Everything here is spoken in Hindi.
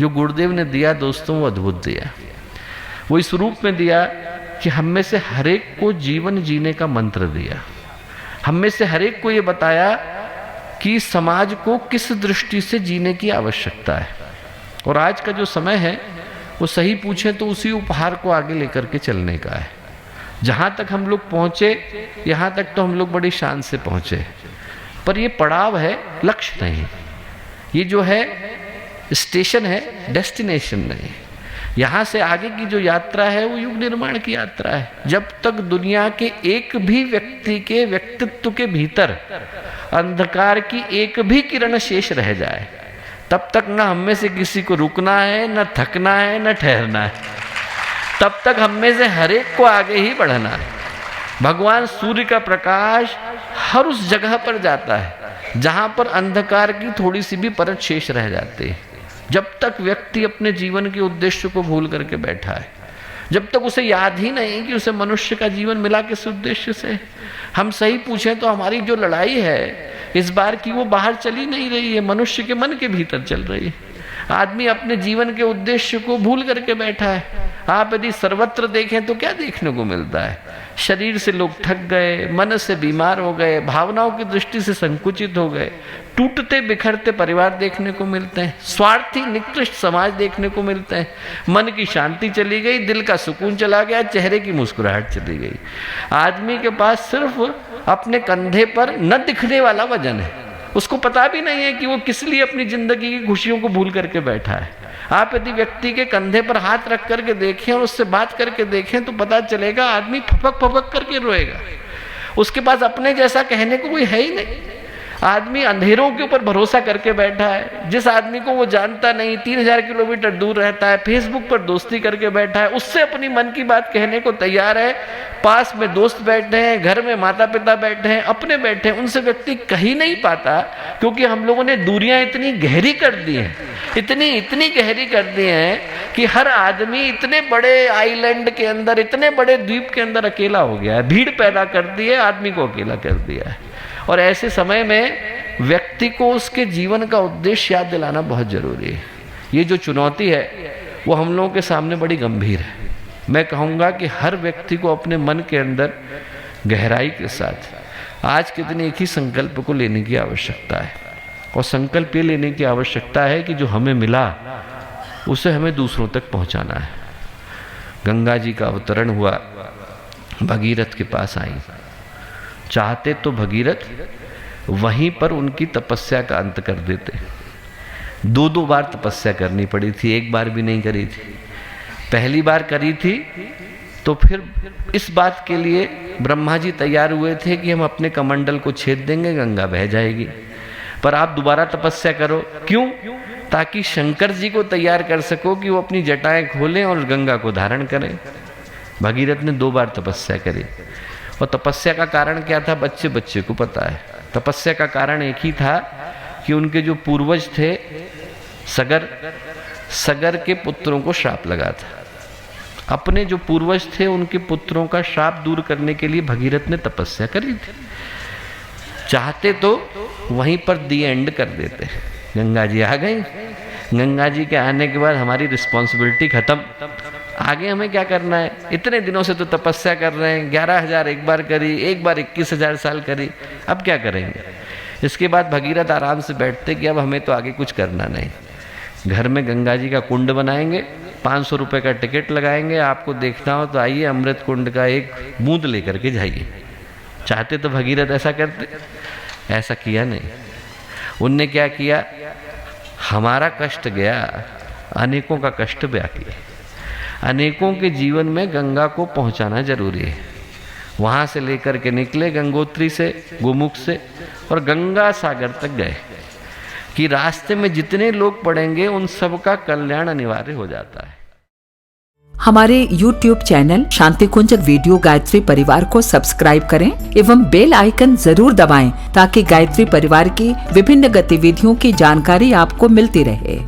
जो गुरुदेव ने दिया दोस्तों वो अद्भुत दिया। वो इस रूप में दिया कि हम में से हर एक को जीवन जीने का मंत्र दिया। हम में से हर एक को ये बताया कि समाज को किस दृष्टि से जीने की आवश्यकता है। और आज का जो समय है वो सही पूछे तो उसी उपहार को आगे लेकर के चलने का है। जहाँ तक हम लोग पहुँचे यहाँ तक तो हम लोग बड़ी शान से पहुँचे, पर ये पड़ाव है, लक्ष्य नहीं। ये जो है स्टेशन है, डेस्टिनेशन नहीं। यहाँ से आगे की जो यात्रा है वो युग निर्माण की यात्रा है। जब तक दुनिया के एक भी व्यक्ति के व्यक्तित्व के भीतर अंधकार की एक भी किरण शेष रह जाए, तब तक न हम में से किसी को रुकना है, न थकना है, न ठहरना है। तब तक हम में से हर एक को आगे ही बढ़ना है। भगवान सूर्य का प्रकाश हर उस जगह पर जाता है जहाँ पर अंधकार की थोड़ी सी भी परत शेष रह जाती है। जब तक व्यक्ति अपने जीवन के उद्देश्य को भूल करके बैठा है, जब तक उसे याद ही नहीं कि उसे मनुष्य का जीवन मिला किस उद्देश्य से। हम सही पूछें तो हमारी जो लड़ाई है इस बार की वो बाहर चली नहीं रही है, मनुष्य के मन के भीतर चल रही है। आदमी अपने जीवन के उद्देश्य को भूल करके बैठा है। आप यदि सर्वत्र देखें तो क्या देखने को मिलता है? शरीर से लोग थक गए, मन से बीमार हो गए, भावनाओं की दृष्टि से संकुचित हो गए, टूटते बिखरते परिवार देखने को मिलते हैं, स्वार्थी निकृष्ट समाज देखने को मिलते हैं। मन की शांति चली गई, दिल का सुकून चला गया, चेहरे की मुस्कुराहट चली गई। आदमी के पास सिर्फ अपने कंधे पर न दिखने वाला वजन है। उसको पता भी नहीं है कि वो किस लिए अपनी जिंदगी की खुशियों को भूल करके बैठा है। आप यदि व्यक्ति के कंधे पर हाथ रख करके देखें और उससे बात करके देखें तो पता चलेगा आदमी फपक फपक करके रोएगा। उसके पास अपने जैसा कहने को कोई है ही नहीं। आदमी अंधेरों के ऊपर भरोसा करके बैठा है। जिस आदमी को वो जानता नहीं, 3000 किलोमीटर दूर रहता है, फेसबुक पर दोस्ती करके बैठा है, उससे अपनी मन की बात कहने को तैयार है। पास में दोस्त बैठे हैं, घर में माता पिता बैठे हैं, अपने बैठे हैं, उनसे व्यक्ति कह ही नहीं पाता, क्योंकि हम लोगों ने दूरियां इतनी गहरी कर दी हैं, इतनी गहरी कर दी हैं कि हर आदमी इतने बड़े आइलैंड के अंदर, इतने बड़े द्वीप के अंदर अकेला हो गया है। भीड़ पैदा कर दी है, आदमी को अकेला कर दिया है। और ऐसे समय में व्यक्ति को उसके जीवन का उद्देश्य याद दिलाना बहुत जरूरी है। ये जो चुनौती है वो हम लोगों के सामने बड़ी गंभीर है। मैं कहूँगा कि हर व्यक्ति को अपने मन के अंदर गहराई के साथ आज के दिन एक ही संकल्प को लेने की आवश्यकता है। और संकल्प ये लेने की आवश्यकता है कि जो हमें मिला उसे हमें दूसरों तक पहुँचाना है। गंगा जी का अवतरण हुआ, भगीरथ के पास आई। चाहते तो भगीरथ वहीं पर उनकी तपस्या का अंत कर देते। 2 बार तपस्या करनी पड़ी थी, एक बार भी नहीं करी थी। पहली बार करी थी तो फिर इस बात के लिए ब्रह्मा जी तैयार हुए थे कि हम अपने कमंडल को छेद देंगे, गंगा बह जाएगी। पर आप दोबारा तपस्या करो। क्यों? ताकि शंकर जी को तैयार कर सको कि वो अपनी जटाएं खोलें और गंगा को धारण करें। भगीरथ ने 2 बार तपस्या करी। और तपस्या का कारण क्या था? बच्चे बच्चे को पता है। तपस्या का कारण एक ही था कि उनके जो पूर्वज थे सगर के पुत्रों को श्राप लगा था। अपने जो पूर्वज थे उनके पुत्रों का श्राप दूर करने के लिए भगीरथ ने तपस्या करी थी। चाहते तो वहीं पर दी एंड कर देते। गंगा जी आ गई। गंगा जी के आने के बाद हमारी रिस्पॉन्सिबिलिटी खत्म। आगे हमें क्या करना है? इतने दिनों से तो तपस्या कर रहे हैं, 11,000 एक बार करी, एक बार 21,000 साल करी, अब क्या करेंगे? इसके बाद भगीरथ आराम से बैठते कि अब हमें तो आगे कुछ करना नहीं। घर में गंगा जी का कुंड बनाएंगे, 500 रुपये का टिकट लगाएंगे। आपको देखना हो तो आइए, अमृत कुंड का एक बूंद लेकर के जाइए। चाहते तो भगीरथ ऐसा करते, ऐसा किया नहीं। उनने क्या किया? हमारा कष्ट गया, अनेकों का कष्ट ब्याह किया। अनेकों के जीवन में गंगा को पहुंचाना जरूरी है। वहां से लेकर के निकले गंगोत्री से, गोमुख से, और गंगा सागर तक गए कि रास्ते में जितने लोग पड़ेंगे उन सब का कल्याण अनिवार्य हो जाता है। हमारे YouTube चैनल शांति कुंज वीडियो गायत्री परिवार को सब्सक्राइब करें एवं बेल आइकन जरूर दबाएं ताकि गायत्री परिवार की विभिन्न गतिविधियों की जानकारी आपको मिलती रहे।